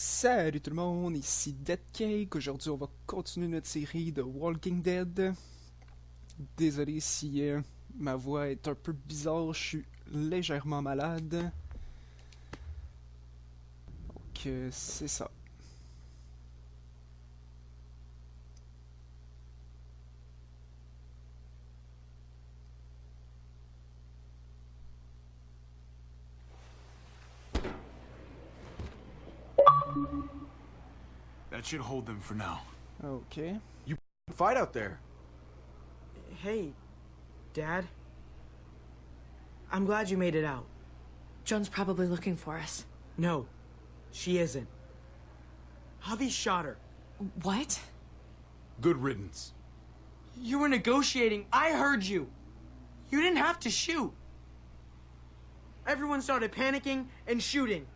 Salut tout le monde, ici Dead Cake. Aujourd'hui, on va continuer notre série de Walking Dead. Désolé si ma voix est un peu bizarre, je suis légèrement malade. Donc, c'est ça. That should hold them for now. Ok. You fight out there. Hey, Dad. I'm glad you made it out. Joan's probably looking for us. No, she isn't. Javi shot her. What? Good riddance. You were negotiating. I heard you. You didn't have to shoot. Everyone started panicking and shooting.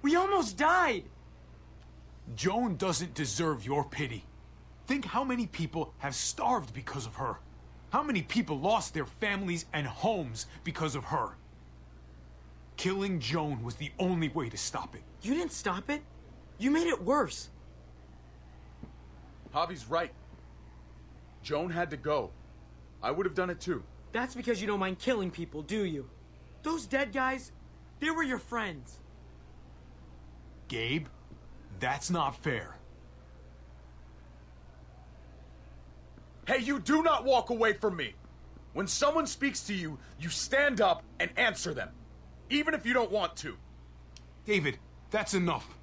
We almost died. Joan doesn't deserve your pity. Think how many people have starved because of her. How many people lost their families and homes because of her. Killing Joan was the only way to stop it. You didn't stop it. You made it worse. Javi's right. Joan had to go. I would have done it too. That's because you don't mind killing people, do you? Those dead guys, they were your friends. Gabe, that's not fair. Hey, you do not walk away from me. When someone speaks to you, you stand up and answer them. Even if you don't want to. David, that's enough.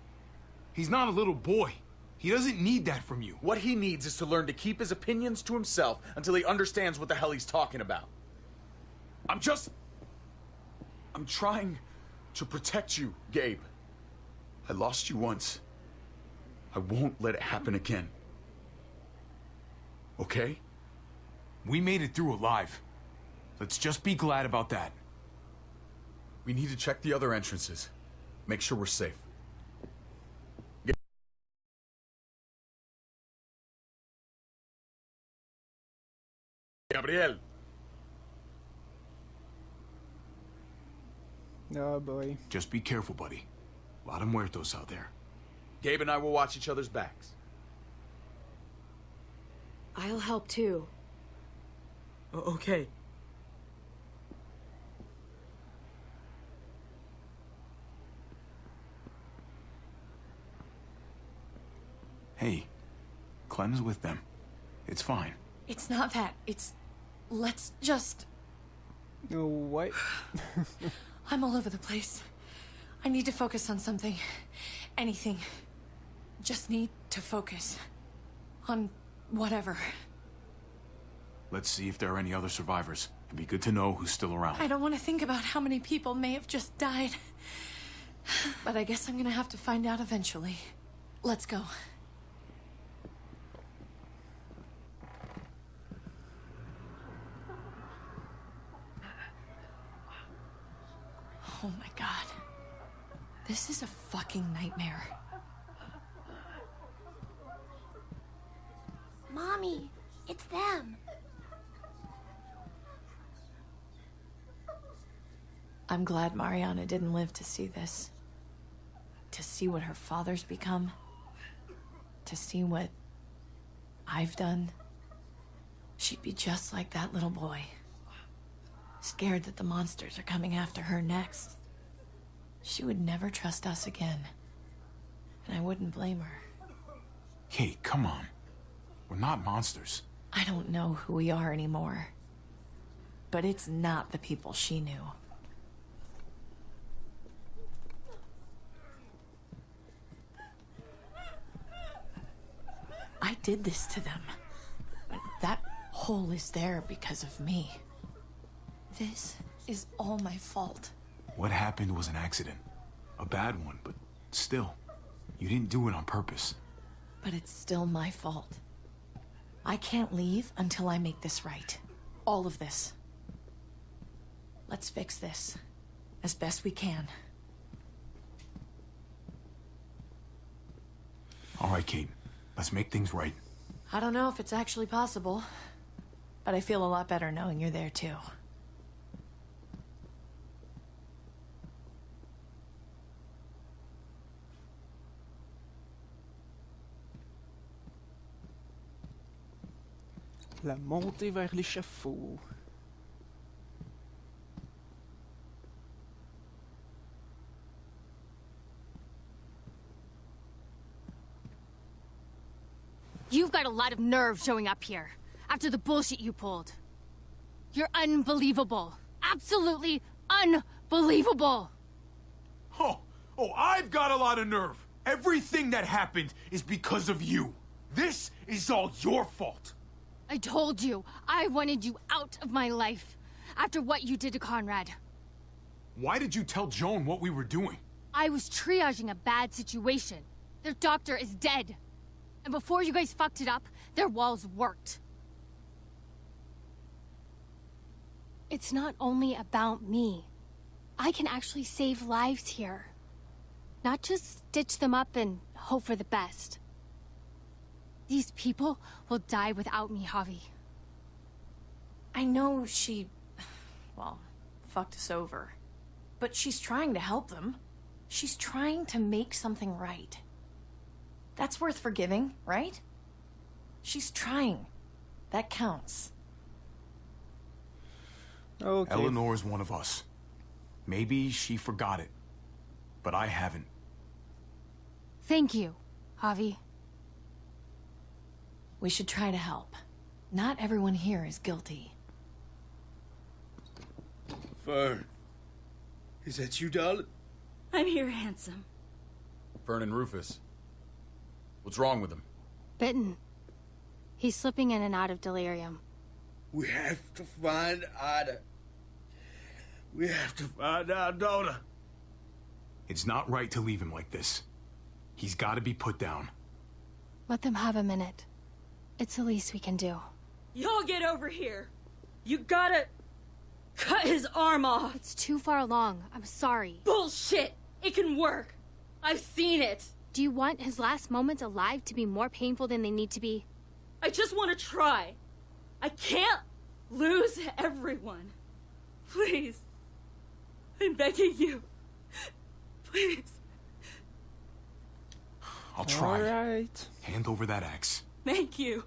He's not a little boy. He doesn't need that from you. What he needs is to learn to keep his opinions to himself until he understands what the hell he's talking about. I'm trying to protect you, Gabe. I lost you once. I won't let it happen again. Okay? We made it through alive. Let's just be glad about that. We need to check the other entrances. Make sure we're safe. Gabriel. Oh boy. Just be careful, buddy. A lot of muertos out there. Gabe and I will watch each other's backs. I'll help too. Okay. Hey, Clem's with them. It's fine. It's not that. Let's just... Oh, what? I'm all over the place. I need to focus on something. Anything. Just need to focus. On whatever. Let's see if there are any other survivors. It'd be good to know who's still around. I don't want to think about how many people may have just died. But I guess I'm gonna have to find out eventually. Let's go. Oh my god. This is a fucking nightmare. Mommy, it's them. I'm glad Mariana didn't live to see this. To see what her father's become. To see what I've done. She'd be just like that little boy. Scared that the monsters are coming after her next. She would never trust us again. And I wouldn't blame her. Kate, come on. We're not monsters. I don't know who we are anymore. But it's not the people she knew. I did this to them. That hole is there because of me. This is all my fault. What happened was an accident. A bad one, but still. You didn't do it on purpose. But it's still my fault. I can't leave until I make this right. All of this. Let's fix this. As best we can. All right, Kate. Let's make things right. I don't know if it's actually possible. But I feel a lot better knowing you're there too. La montée vers l'échafaud. You've got a lot of nerve showing up here, after the bullshit you pulled. You're unbelievable. Absolutely unbelievable. Oh, I've got a lot of nerve. Everything that happened is because of you. This is all your fault. I told you, I wanted you out of my life, after what you did to Conrad. Why did you tell Joan what we were doing? I was triaging a bad situation. Their doctor is dead. And before you guys fucked it up, their walls worked. It's not only about me. I can actually save lives here. Not just stitch them up and hope for the best. These people will die without me, Javi. I know she, well, fucked us over. But she's trying to help them. She's trying to make something right. That's worth forgiving, right? She's trying. That counts. Ok. Eleanor's one of us. Maybe she forgot it, but I haven't. Thank you, Javi. We should try to help. Not everyone here is guilty. Fern. Is that you, darling? I'm here, handsome. Fern and Rufus. What's wrong with him? Bitten. He's slipping in and out of delirium. We have to find Ida. We have to find our daughter. It's not right to leave him like this. He's got to be put down. Let them have a minute. It's the least we can do. Y'all get over here. You gotta cut his arm off. It's too far along. I'm sorry. Bullshit. It can work. I've seen it. Do you want his last moments alive to be more painful than they need to be? I just want to try. I can't lose everyone. Please. I'm begging you. Please. I'll try. Alright. Hand over that axe. Thank you.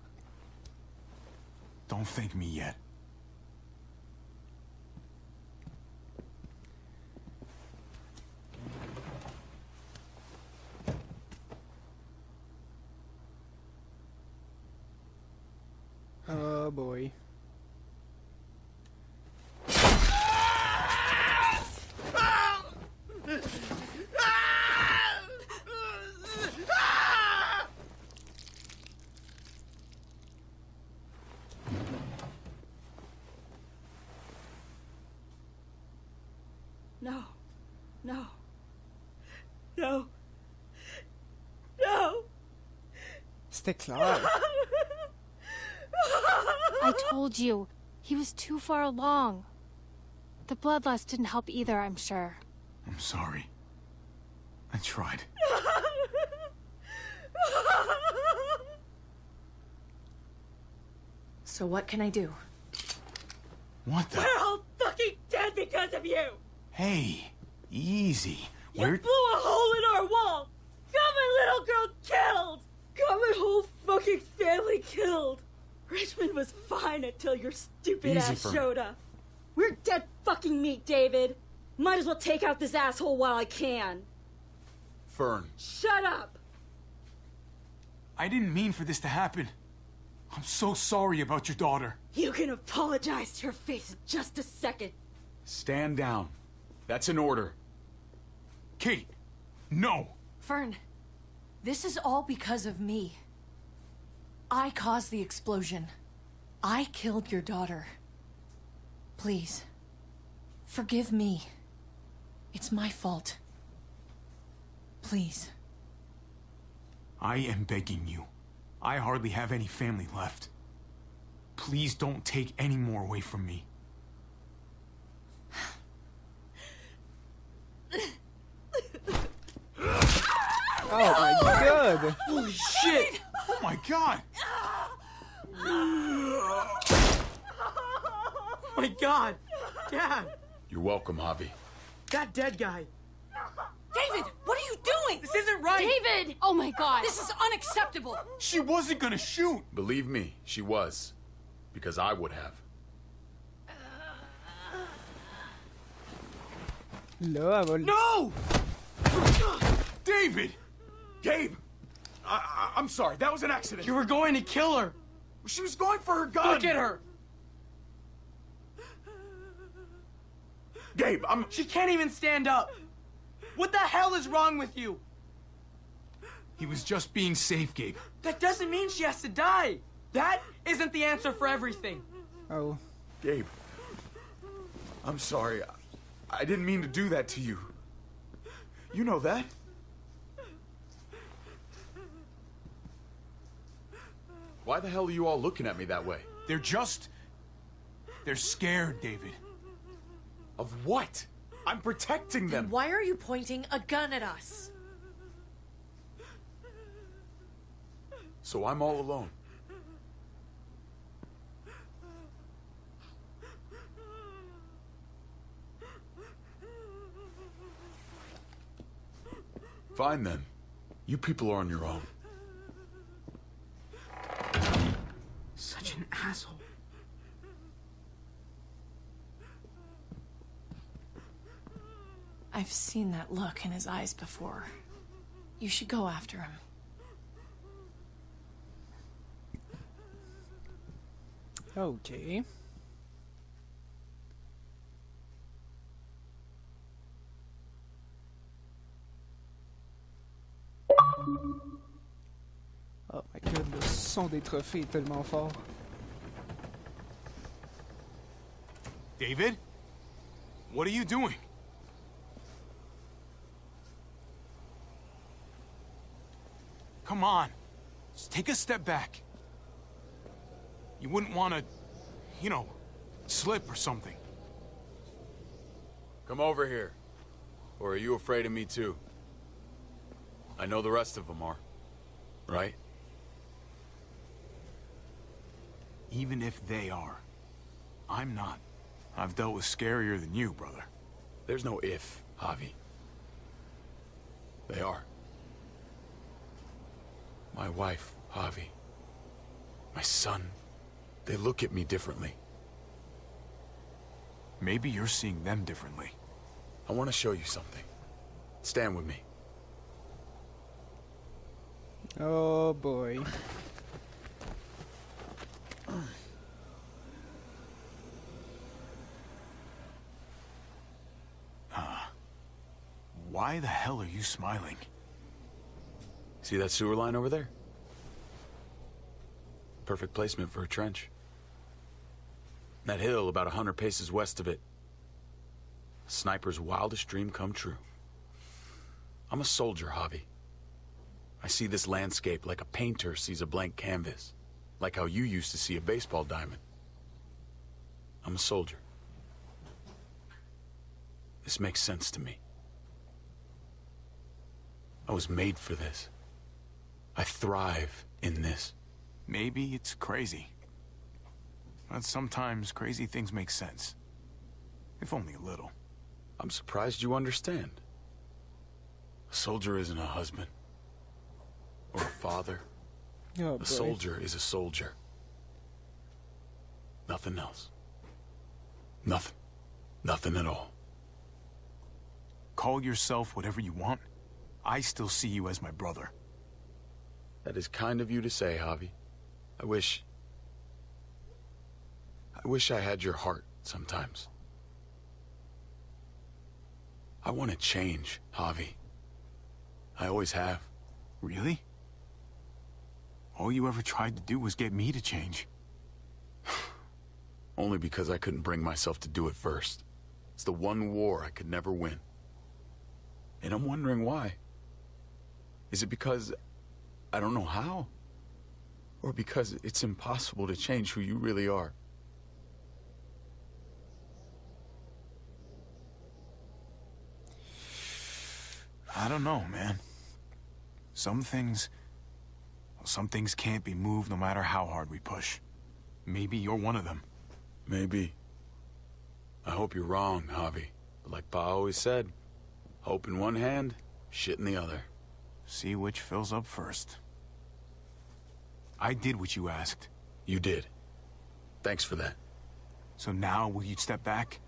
Don't thank me yet. Oh boy. No. No. No. No. C'était clair. I told you. He was too far along. The bloodlust didn't help either, I'm sure. I'm sorry. I tried. So what can I do? What the? We're all fucking dead because of you. Hey, easy. You blew a hole in our wall. Got my little girl killed. Got my whole fucking family killed. Richmond was fine until your stupid Easy, ass Fern. showed up. We're dead fucking meat, David. Might as well take out this asshole while I can. Fern. Shut up. I didn't mean for this to happen. I'm so sorry about your daughter. You can apologize to her face in just a second. Stand down. That's an order. Kate, no. Fern, this is all because of me. I caused the explosion. I killed your daughter. Please, forgive me. It's my fault. Please. I am begging you. I hardly have any family left. Please don't take any more away from me. Oh my god! Holy shit! Oh my god! My God! Dad! You're welcome, Javi. That dead guy! David, what are you doing? This isn't right! David! Oh my god! This is unacceptable. She wasn't gonna shoot! Believe me, she was. Because I would have. Là, elle va... No! David! Gabe! I'm sorry, that was an accident. You were going to kill her. She was going for her gun. Look at her. Gabe, She can't even stand up. What the hell is wrong with you? He was just being safe, Gabe. That doesn't mean she has to die. That isn't the answer for everything. Oh. Gabe. I'm sorry. I didn't mean to do that to you. You know that? Why the hell are you all looking at me that way? They're scared, David. Of what? I'm protecting them. Why are you pointing a gun at us? So I'm all alone. Fine then. You people are on your own. Such an asshole. I've seen that look in his eyes before. You should go after him. OK. Oh my god, le son des trophées est tellement fort. David? What are you doing? Come on. Just take a step back. You wouldn't want to, you know, slip or something. Come over here. Or are you afraid of me too? I know the rest of them are. Right? Even if they are, I'm not. I've dealt with scarier than you, brother. There's no if, Javi. They are. My wife, Javi. My son. They look at me differently. Maybe you're seeing them differently. I want to show you something. Stand with me. Oh boy. Why the hell are you smiling? See that sewer line over there? Perfect placement for a trench. That hill about 100 paces west of it. A sniper's wildest dream come true. I'm a soldier, Javi. I see this landscape like a painter sees a blank canvas. Like how you used to see a baseball diamond. I'm a soldier. This makes sense to me. I was made for this. I thrive in this. Maybe it's crazy. But sometimes crazy things make sense. If only a little. I'm surprised you understand. A soldier isn't a husband. Or a father. Oh boy. A soldier is a soldier. Nothing else. Nothing. Nothing at all. Call yourself whatever you want. I still see you as my brother. That is kind of you to say, Javi. I wish I had your heart sometimes. I want to change, Javi. I always have. Really? All you ever tried to do was get me to change. Only because I couldn't bring myself to do it first. It's the one war I could never win. And I'm wondering why. Is it because I don't know how? Or because it's impossible to change who you really are? I don't know, man. Some things can't be moved no matter how hard we push. Maybe you're one of them. Maybe. I hope you're wrong, Javi. But like Pa always said, hope in one hand, shit in the other. See which fills up first. I did what you asked. You did. Thanks for that. So now, will you step back?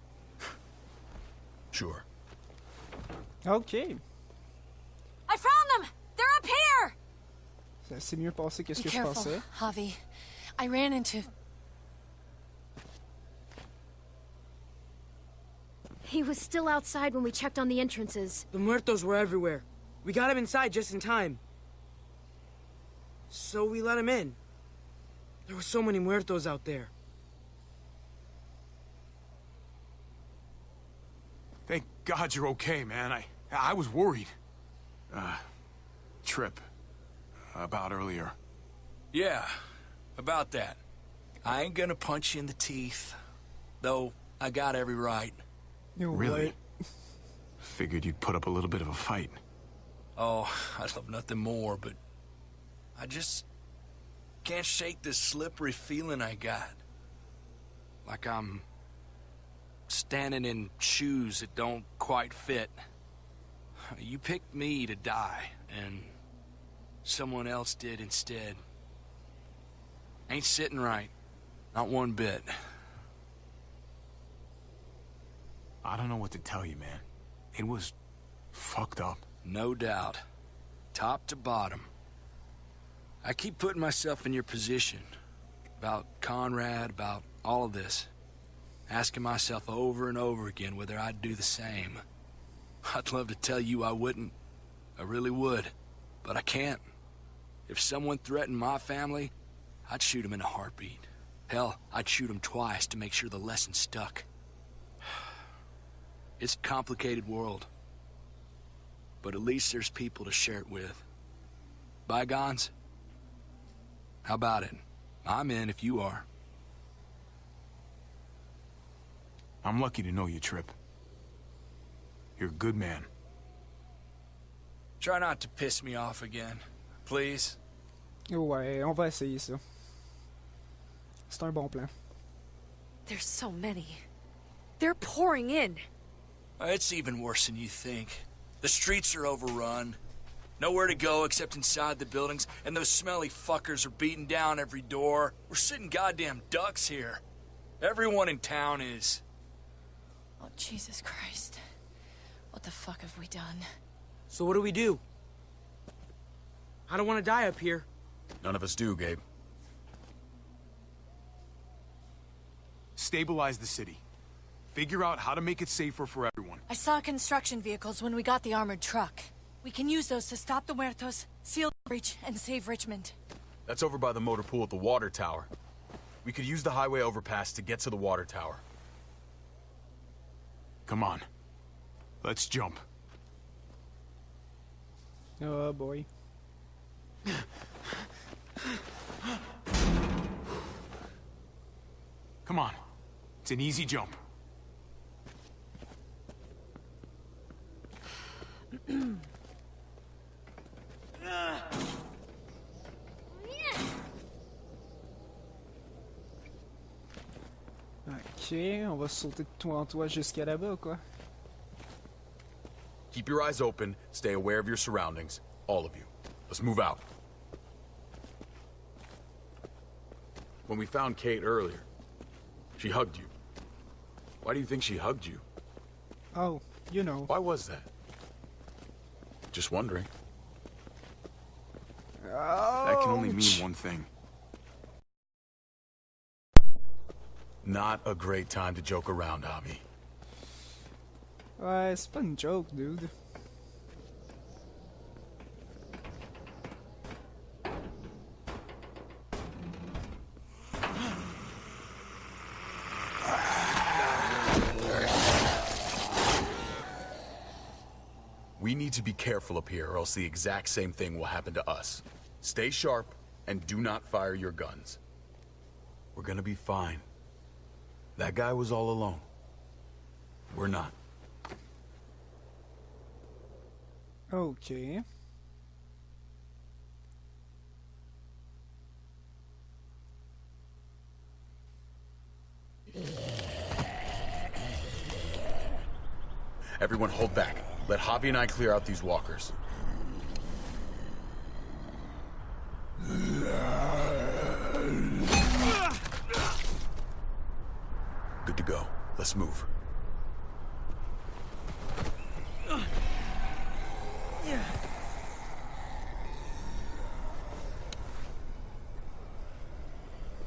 Sure. Ok. I found them! They're up here! C'est mieux passé que ce Be que je careful, pensais. Javi. I ran into... He was still outside when we checked on the entrances. The muertos were everywhere. We got him inside just in time. So we let him in. There were so many muertos out there. Thank God you're okay, man. I was worried. Trip. About earlier. Yeah, about that. I ain't gonna punch you in the teeth. Though, I got every right. Really? Figured you'd put up a little bit of a fight. Oh, I'd love nothing more, but... I just... can't shake this slippery feeling I got. Like I'm... standing in shoes that don't quite fit. You picked me to die, and... someone else did instead. Ain't sitting right. Not one bit. I don't know what to tell you, man. It was... fucked up. No doubt. Top to bottom. I keep putting myself in your position. About Conrad, about all of this. Asking myself over and over again whether I'd do the same. I'd love to tell you I wouldn't. I really would. But I can't. If someone threatened my family, I'd shoot him in a heartbeat. Hell, I'd shoot him twice to make sure the lesson stuck. It's a complicated world. But at least there's people to share it with. Bygones? How about it? I'm in if you are. I'm lucky to know you, Trip. You're a good man. Try not to piss me off again, please. Ouais, on va essayer ça. C'est un bon plan. There's so many. They're pouring in. It's even worse than you think. The streets are overrun. Nowhere to go except inside the buildings, and those smelly fuckers are beating down every door. We're sitting goddamn ducks here. Everyone in town is. Oh, Jesus Christ. What the fuck have we done? So what do? I don't want to die up here. None of us do, Gabe. Stabilize the city. Figure out how to make it safer for everyone. I saw construction vehicles when we got the armored truck. We can use those to stop the muertos, seal the breach, and save Richmond. That's over by the motor pool at the water tower. We could use the highway overpass to get to the water tower. Come on. Let's jump. Oh boy. Come on. It's an easy jump. Ok, on va sauter de toi en toi jusqu'à là-bas, quoi. Keep your eyes open, stay aware of your surroundings. All of you. Let's move out. When we found Kate earlier, she hugged you. Why do you think she hugged you? Oh, you know. Why was that? Just wondering. That can only mean one thing. Not a great time to joke around, Javi. Ouais, c'est pas une joke, dude. We need to be careful up here, or else the exact same thing will happen to us. Stay sharp, and do not fire your guns. We're gonna be fine. That guy was all alone. We're not. Ok. Everyone hold back. Let Javi and I clear out these walkers. Let's move.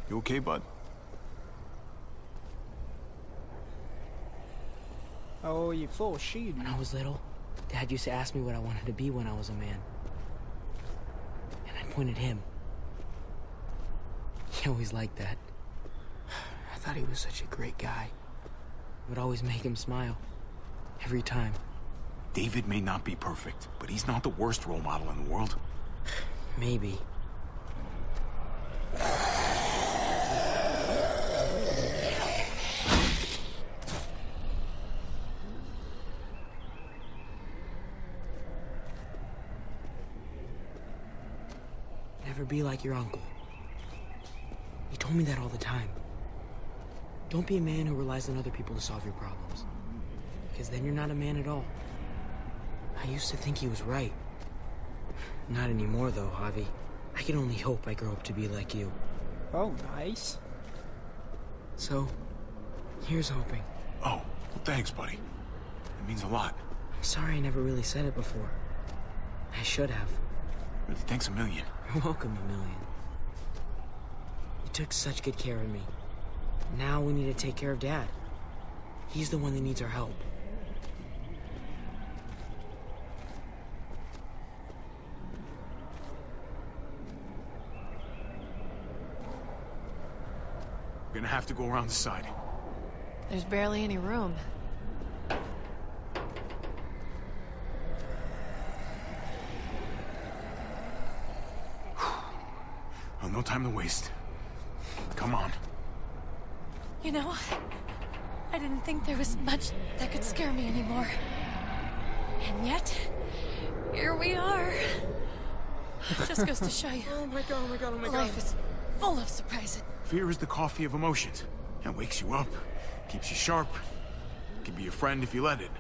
You okay, bud? Oh, il est fâché, lui. When I was little, Dad used to ask me what I wanted to be when I was a man. And I pointed him. He always liked that. I thought he was such a great guy. It would always make him smile. Every time. David may not be perfect, but he's not the worst role model in the world. Maybe. Never be like your uncle. He told me that all the time. Don't be a man who relies on other people to solve your problems. Because then you're not a man at all. I used to think he was right. Not anymore, though, Javi. I can only hope I grow up to be like you. Oh, nice. So, here's hoping. Oh, well, thanks, buddy. It means a lot. I'm sorry I never really said it before. I should have. Really, thanks a million. You're welcome, a million. You took such good care of me. Now we need to take care of Dad. He's the one that needs our help. We're gonna have to go around the side. There's barely any room. Well, no time to waste. Come on. You know, I didn't think there was much that could scare me anymore. And yet, here we are. Just goes to show you. Oh my god, oh my god, oh my god. Life is full of surprises. Fear is the coffee of emotions. It wakes you up, keeps you sharp, can be a friend if you let it.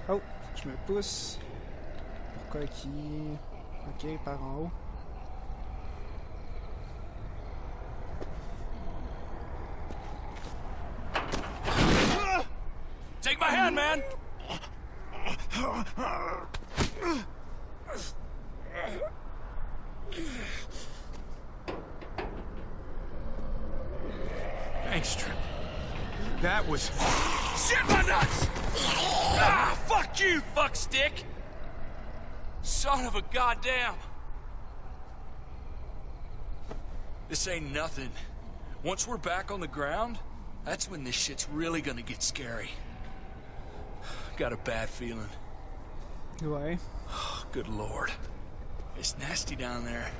Oh, je me pousse. Pourquoi qui... Ok, par en haut. Take my hand, man! Thanks, Trip. That was... Shit my nuts! Ah, fuck you, fuckstick! Son of a goddamn! This ain't nothing. Once we're back on the ground, that's when this shit's really gonna get scary. Got a bad feeling. Ouais. Oh, good lord. It's nasty down there.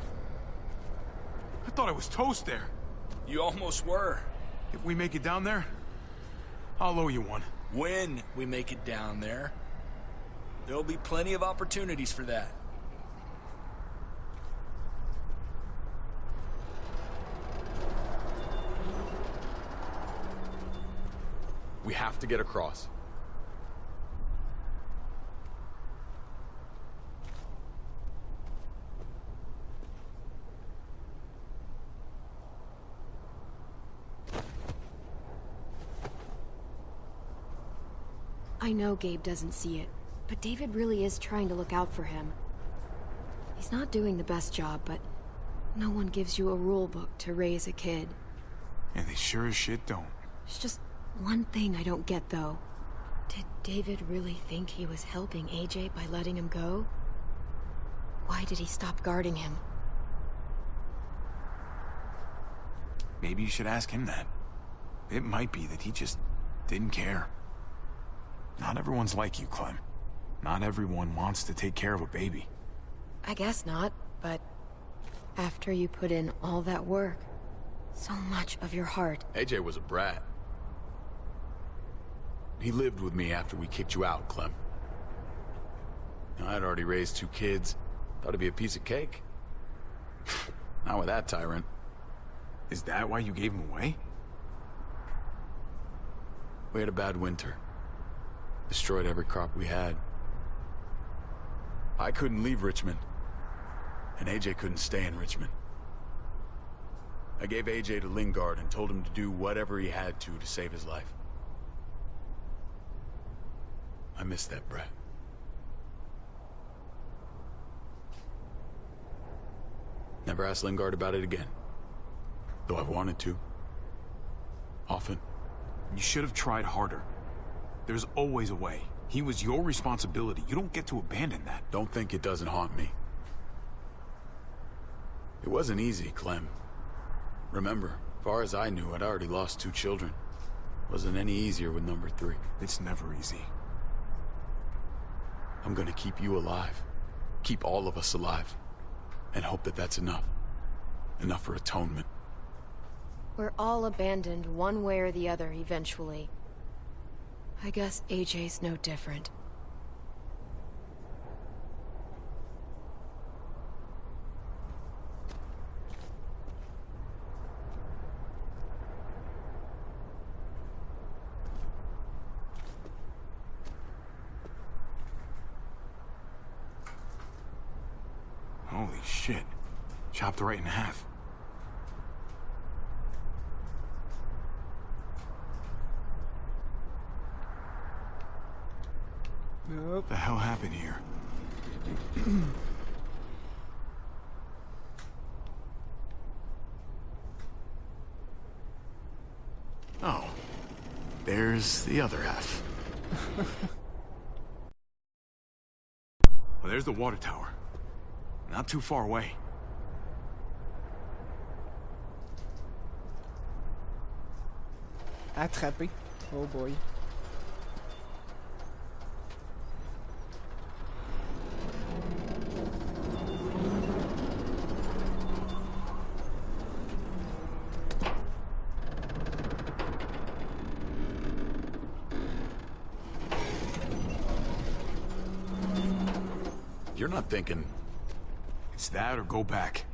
I thought I was toast there. You almost were. If we make it down there, I'll owe you one. When we make it down there, there'll be plenty of opportunities for that. We have to get across. I know Gabe doesn't see it, but David really is trying to look out for him. He's not doing the best job, but no one gives you a rule book to raise a kid. And they sure as shit don't. There's just one thing I don't get, though. Did David really think he was helping AJ by letting him go? Why did he stop guarding him? Maybe you should ask him that. It might be that he just didn't care. Not everyone's like you, Clem. Not everyone wants to take care of a baby. I guess not, but after you put in all that work, so much of your heart... AJ was a brat. He lived with me after we kicked you out, Clem. I'd already raised 2 kids. Thought it'd be a piece of cake. Not with that tyrant. Is that why you gave him away? We had a bad winter. Destroyed every crop we had. I couldn't leave Richmond. And AJ couldn't stay in Richmond. I gave AJ to Lingard and told him to do whatever he had to save his life. I miss that brat. Never asked Lingard about it again. Though I've wanted to. Often. You should have tried harder. There's always a way. He was your responsibility. You don't get to abandon that. Don't think it doesn't haunt me. It wasn't easy, Clem. Remember, far as I knew, I'd already lost 2 children. Wasn't any easier with number 3. It's never easy. I'm gonna keep you alive. Keep all of us alive. And hope that that's enough. Enough for atonement. We're all abandoned one way or the other eventually. I guess AJ's no different. Holy shit. Chopped right in half. Nope. What the hell happened here? Oh. There's the other half. Well, there's the water tower. Not too far away. Attrapé. Oh boy. You're not thinking... It's that or go back.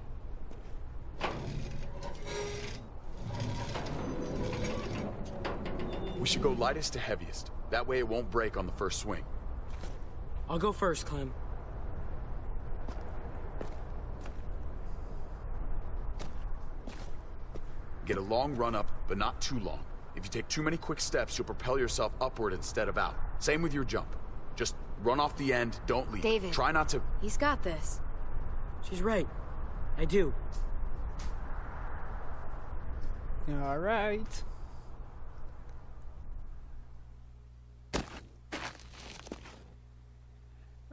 We should go lightest to heaviest. That way it won't break on the first swing. I'll go first, Clem. Get a long run up, but not too long. If you take too many quick steps, you'll propel yourself upward instead of out. Same with your jump. Just run off the end, don't leave. David. Try not to... He's got this. She's right. I do. Alright.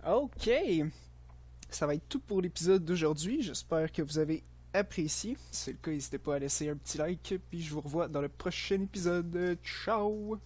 Ok. Ça va être tout pour l'épisode d'aujourd'hui. J'espère que vous avez apprécié. Si c'est le cas, n'hésitez pas à laisser un petit like. Puis je vous revois dans le prochain épisode. Ciao!